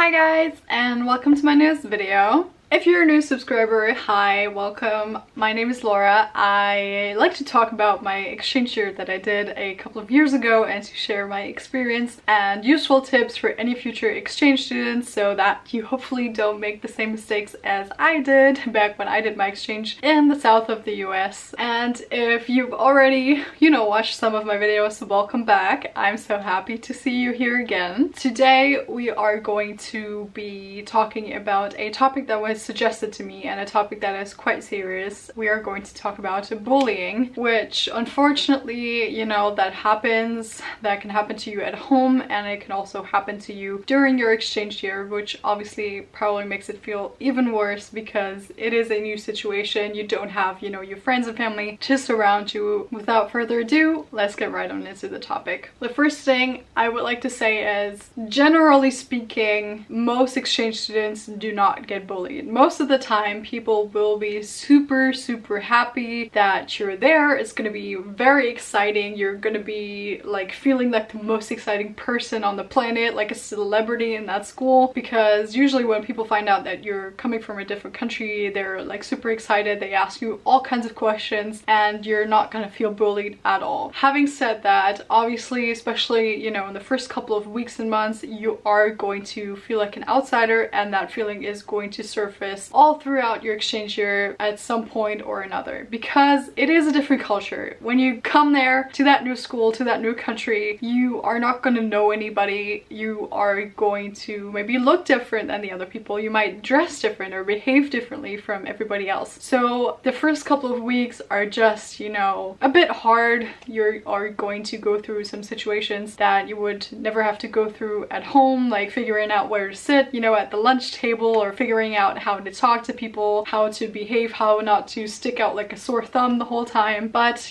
Hi guys, and welcome to my newest video. If you're a new subscriber, hi, welcome. My name is Laura. I like to talk about my exchange year that I did a couple of years ago and to share my experience and useful tips for any future exchange students so that you hopefully don't make the same mistakes as I did back when I did my exchange in the south of the US. And if you've already, watched some of my videos, welcome back. I'm so happy to see you here again. Today we are going to be talking about a topic that was suggested to me and a topic that is quite serious. We are going to talk about bullying, which unfortunately, that happens. That can happen to you at home, and it can also happen to you during your exchange year, which obviously probably makes it feel even worse because it is a new situation. You don't have, your friends and family to surround you. Without further ado, let's get right on into the topic. The first thing I would like to say is, generally speaking, most exchange students do not get bullied. Most of the time, people will be super happy that you're there. It's gonna be very exciting. You're gonna be like feeling like the most exciting person on the planet, like a celebrity in that school, because usually when people find out that you're coming from a different country, they're like super excited. They ask you all kinds of questions and you're not gonna feel bullied at all. Having said that, obviously, especially, in the first couple of weeks and months, you are going to feel like an outsider, and that feeling is going to surface all throughout your exchange year at some point or another, because it is a different culture. When you come there to that new school, to that new country, you are not going to know anybody. You are going to maybe look different than the other people. You might dress different or behave differently from everybody else. So the first couple of weeks are just, a bit hard. You are going to go through some situations that you would never have to go through at home, like figuring out where to sit, at the lunch table, or figuring out how to talk to people, how to behave, how not to stick out like a sore thumb the whole time. But,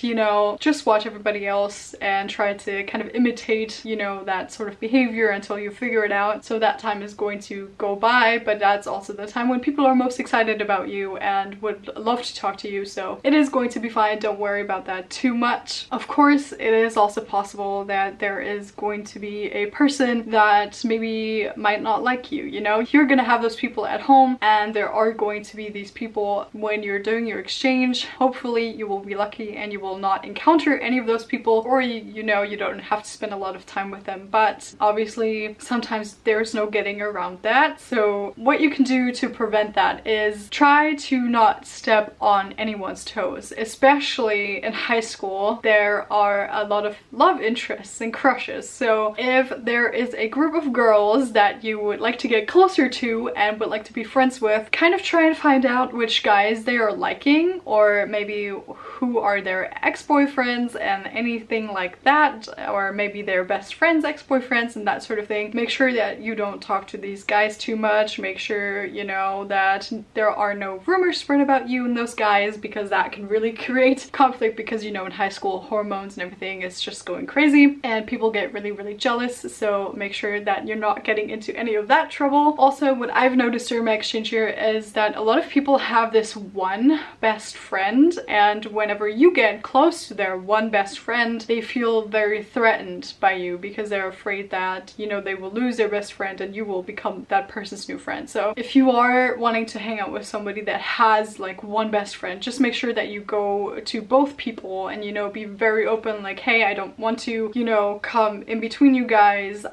just watch everybody else and try to kind of imitate, that sort of behavior until you figure it out. So that time is going to go by, but that's also the time when people are most excited about you and would love to talk to you. So it is going to be fine. Don't worry about that too much. Of course, it is also possible that there is going to be a person that maybe might not like you. You're gonna have those people at home, and there are going to be these people when you're doing your exchange. Hopefully you will be lucky and you will not encounter any of those people, or you don't have to spend a lot of time with them. But obviously sometimes there's no getting around that. So what you can do to prevent that is try to not step on anyone's toes. Especially in high school, there are a lot of love interests and crushes. So if there is a group of girls that you would like to get closer to and would like to be friends with, kind of try and find out which guys they are liking, or maybe who are their ex-boyfriends and anything like that, or maybe their best friends' ex-boyfriends and that sort of thing. Make sure that you don't talk to these guys too much. Make sure, that there are no rumors spread about you and those guys, because that can really create conflict, because, in high school, hormones and everything is just going crazy and people get really jealous. So make sure that you're not getting into any of that trouble. Also, what I've noticed during my exchange year is that a lot of people have this one best friend, and whenever you get close to their one best friend, they feel very threatened by you because they're afraid that, they will lose their best friend and you will become that person's new friend. So if you are wanting to hang out with somebody that has like one best friend, just make sure that you go to both people and, be very open, like, hey, I don't want to, come in between you guys.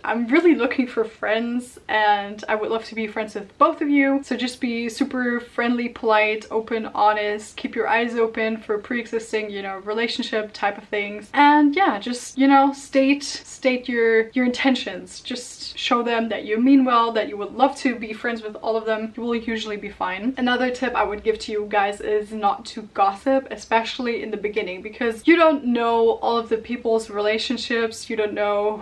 I'm really looking for friends and I would love to be friends with both of you. So just be super friendly, polite, open, honest, keep your eyes open for pre-existing, relationship type of things. And yeah, just, state your intentions. Just show them that you mean well, that you would love to be friends with all of them. You will usually be fine. Another tip I would give to you guys is not to gossip, especially in the beginning, because you don't know all of the people's relationships. You don't know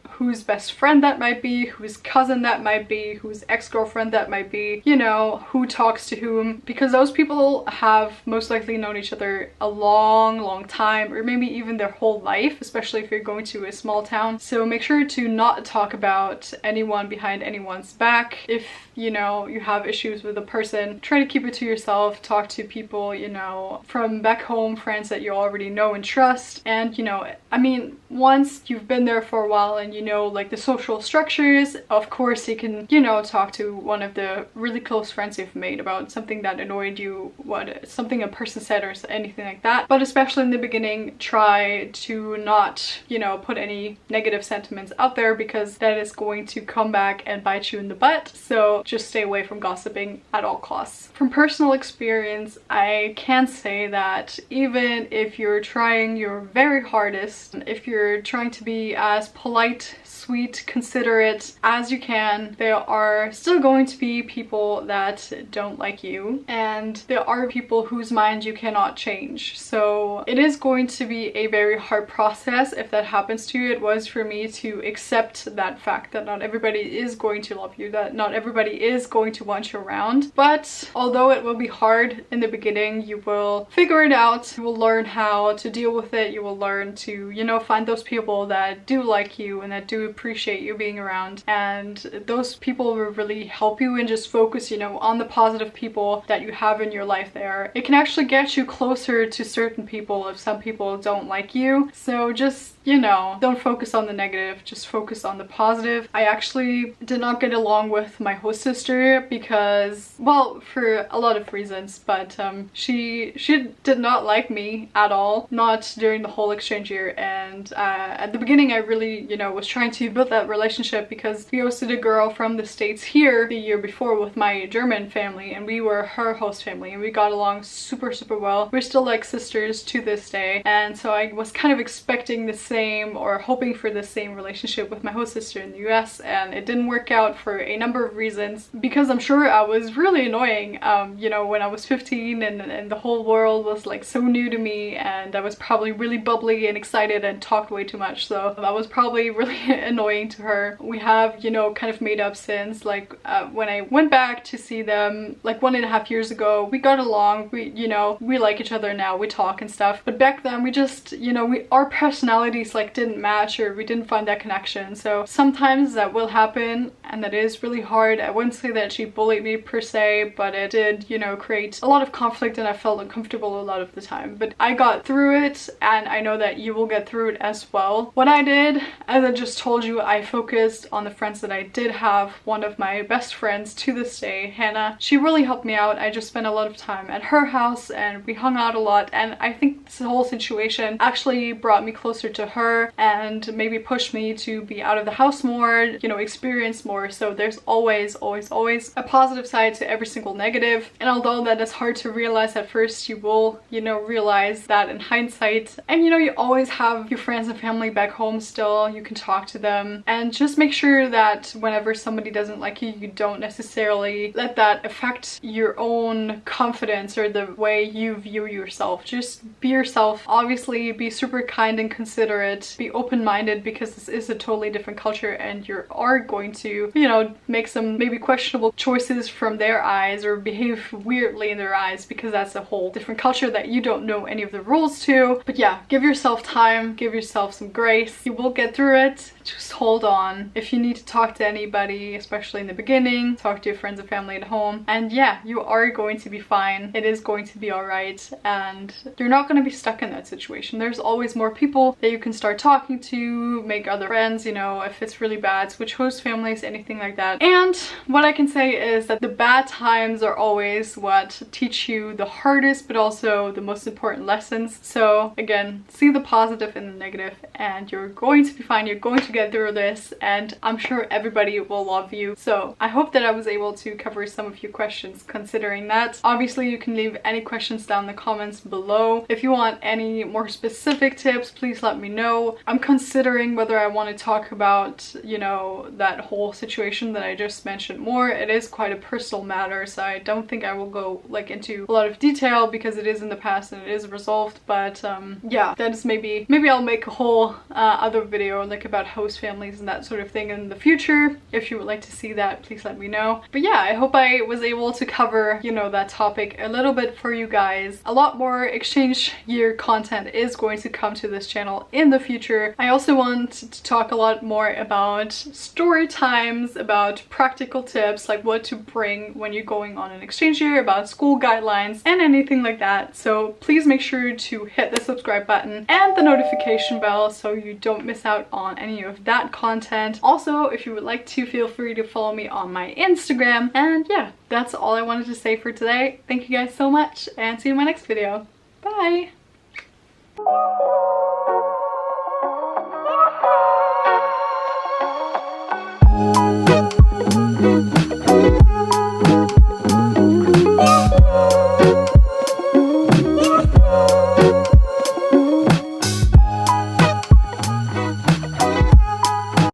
whose best friend that might be, whose cousin that might be, whose ex-girlfriend that might be, who talks to whom, because those people have most likely known each other a long time, or maybe even their whole life, especially if you're going to a small town. So make sure to not talk about anyone behind anyone's back. If you have issues with a person, try to keep it to yourself. Talk to people, from back home, friends that you already know and trust. And I mean, once you've been there for a while and know like the social structures. Of course you can, you know, talk to one of the really close friends you've made about something that annoyed you, something a person said or anything like that. But especially in the beginning, try to not, you know, put any negative sentiments out there, because that is going to come back and bite you in the butt. So just stay away from gossiping at all costs. From personal experience, I can say that even if you're trying your very hardest, if you're trying to be as polite, sweet, considerate as you can, there are still going to be people that don't like you, and there are people whose mind you cannot change. So it is going to be a very hard process if that happens to you. It was for me to accept that fact that not everybody is going to love you, that not everybody is going to want you around. But although it will be hard in the beginning, you will figure it out. You will learn how to deal with it. You will learn to, you know, find those people that do like you and that do appreciate you being around, and those people will really help you, and just focus, you know, on the positive people that you have in your life there. It can actually get you closer to certain people if some people don't like you. So just, you know, don't focus on the negative, just focus on the positive. I actually did not get along with my host sister because, well, for a lot of reasons, but she did not like me at all, not during the whole exchange year. And at the beginning I really, you know, was trying to build that relationship, because we hosted a girl from the States here the year before with my German family, and we were her host family, and we got along super well. We're still like sisters to this day, and so I was kind of expecting the same, or hoping for the same relationship with my host sister in the US, and it didn't work out for a number of reasons, because I'm sure I was really annoying, you know, when I was 15 and the whole world was like so new to me, and I was probably really bubbly and excited and talked way too much, so I was probably really annoying to her. We have, you know, kind of made up since, like when I went back to see them like 1.5 years ago, we got along, we, you know, we like each other now, we talk and stuff, but back then we just, you know, our personalities like didn't match, or we didn't find that connection. So sometimes that will happen, and that is really hard. I wouldn't say that she bullied me per se, but it did, you know, create a lot of conflict, and I felt uncomfortable a lot of the time. But I got through it, and I know that you will get through it as well. What I did, as I just told you, I focused on the friends that I did have. One of my best friends to this day, Hannah, she really helped me out. I just spent a lot of time at her house, and we hung out a lot, and I think this whole situation actually brought me closer to her, and maybe pushed me to be out of the house more, you know, experience more. So there's always a positive side to every single negative, and although that is hard to realize at first, you will, you know, realize that in hindsight. And you know, you always have your friends and family back home still, you can talk to them, and just make sure that whenever somebody doesn't like you, you don't necessarily let that affect your own confidence or the way you view yourself. Just be yourself. Obviously be super kind and considerate, be open-minded, because this is a totally different culture, and you are going to, you know, make some maybe questionable choices from their eyes, or behave weirdly in their eyes, because that's a whole different culture that you don't know any of the rules to. But yeah, give yourself time, give yourself some grace. You will get through it. Just hold on. If you need to talk to anybody, especially in the beginning, talk to your friends and family at home, and yeah, you are going to be fine. It is going to be all right, and you're not going to be stuck in that situation. There's always more people that you can start talking to, make other friends, you know, if it's really bad, switch host families, anything like that. And what I can say is that the bad times are always what teach you the hardest, but also the most important lessons. So again, see the positive in the negative, and you're going to be fine. You're going to get through this, and I'm sure everybody will love you. So I hope that I was able to cover some of your questions considering that. Obviously you can leave any questions down in the comments below. If you want any more specific tips, please let me know. I'm considering whether I want to talk about, you know, that whole situation that I just mentioned more. It is quite a personal matter, so I don't think I will go like into a lot of detail, because it is in the past and it is resolved. But yeah, that is maybe I'll make a whole other video like about host families and that sort of thing in the future. If you would like to see that, please let me know. But yeah, I hope I was able to cover, you know, that topic a little bit for you guys. A lot more exchange year content is going to come to this channel in the future. I also want to talk a lot more about story time times about practical tips, like what to bring when you're going on an exchange year, about school guidelines and anything like that. So please make sure to hit the subscribe button and the notification bell so you don't miss out on any of that content. Also, if you would like to, feel free to follow me on my Instagram. And yeah, that's all I wanted to say for today. Thank you guys so much and see you in my next video. Bye!